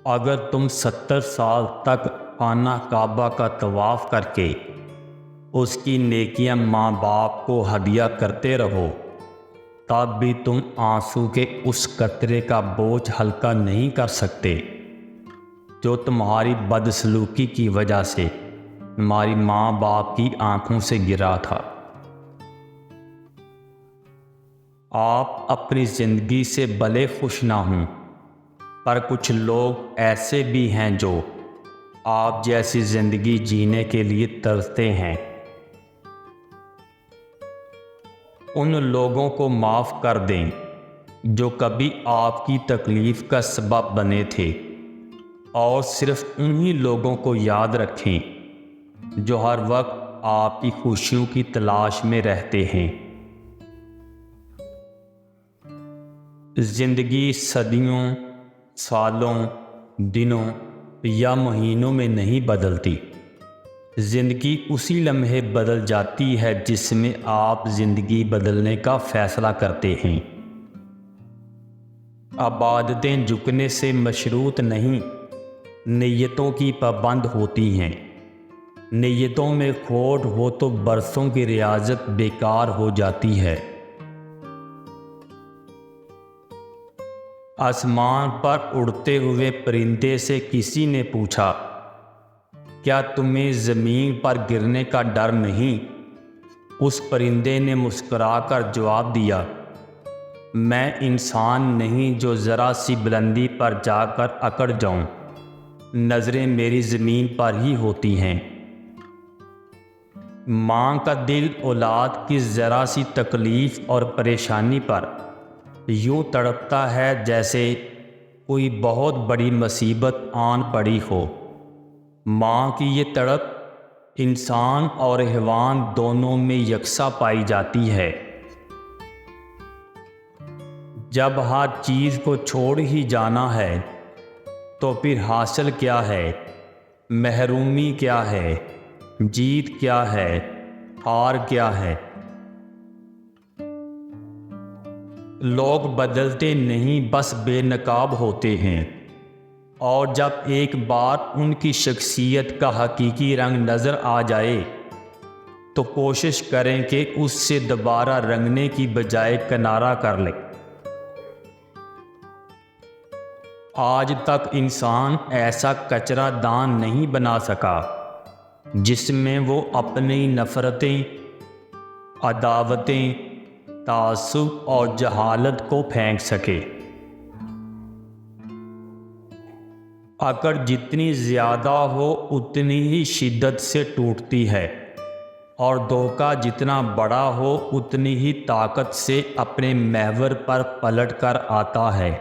اگر تم 70 سال تک خانہ کعبہ کا طواف کر کے اس کی نیکیاں ماں باپ کو ہدیہ کرتے رہو تب بھی تم آنسو کے اس قطرے کا بوجھ ہلکا نہیں کر سکتے جو تمہاری بدسلوکی کی وجہ سے تمہاری ماں باپ کی آنکھوں سے گرا تھا۔ آپ اپنی زندگی سے بھلے خوش نہ ہوں، پر کچھ لوگ ایسے بھی ہیں جو آپ جیسی زندگی جینے کے لیے ترستے ہیں۔ ان لوگوں کو معاف کر دیں جو کبھی آپ کی تکلیف کا سبب بنے تھے، اور صرف انہی لوگوں کو یاد رکھیں جو ہر وقت آپ کی خوشیوں کی تلاش میں رہتے ہیں۔ زندگی صدیوں، سالوں، دنوں یا مہینوں میں نہیں بدلتی۔ زندگی اسی لمحے بدل جاتی ہے جس میں آپ زندگی بدلنے کا فیصلہ کرتے ہیں۔ عبادتیں جھکنے سے مشروط نہیں، نیتوں کی پابند ہوتی ہیں۔ نیتوں میں کھوٹ ہو تو برسوں کی ریاضت بیکار ہو جاتی ہے۔ آسمان پر اڑتے ہوئے پرندے سے کسی نے پوچھا، کیا تمہیں زمین پر گرنے کا ڈر نہیں؟ اس پرندے نے مسکرا کر جواب دیا، میں انسان نہیں جو ذرا سی بلندی پر جا کر اکڑ جاؤں، نظریں میری زمین پر ہی ہوتی ہیں۔ ماں کا دل اولاد کی ذرا سی تکلیف اور پریشانی پر یوں تڑپتا ہے جیسے کوئی بہت بڑی مصیبت آن پڑی ہو۔ ماں کی یہ تڑپ انسان اور حیوان دونوں میں یکساں پائی جاتی ہے۔ جب ہر چیز کو چھوڑ ہی جانا ہے تو پھر حاصل کیا ہے، محرومی کیا ہے، جیت کیا ہے، ہار کیا ہے؟ لوگ بدلتے نہیں، بس بے نقاب ہوتے ہیں، اور جب ایک بار ان کی شخصیت کا حقیقی رنگ نظر آ جائے تو کوشش کریں کہ اس سے دوبارہ رنگنے کی بجائے کنارہ کر لیں۔ آج تک انسان ایسا کچرا دان نہیں بنا سکا جس میں وہ اپنی نفرتیں، عداوتیں، تعصب اور جہالت کو پھینک سکے۔ اکڑ جتنی زیادہ ہو اتنی ہی شدت سے ٹوٹتی ہے، اور دھوکہ جتنا بڑا ہو اتنی ہی طاقت سے اپنے محور پر پلٹ کر آتا ہے۔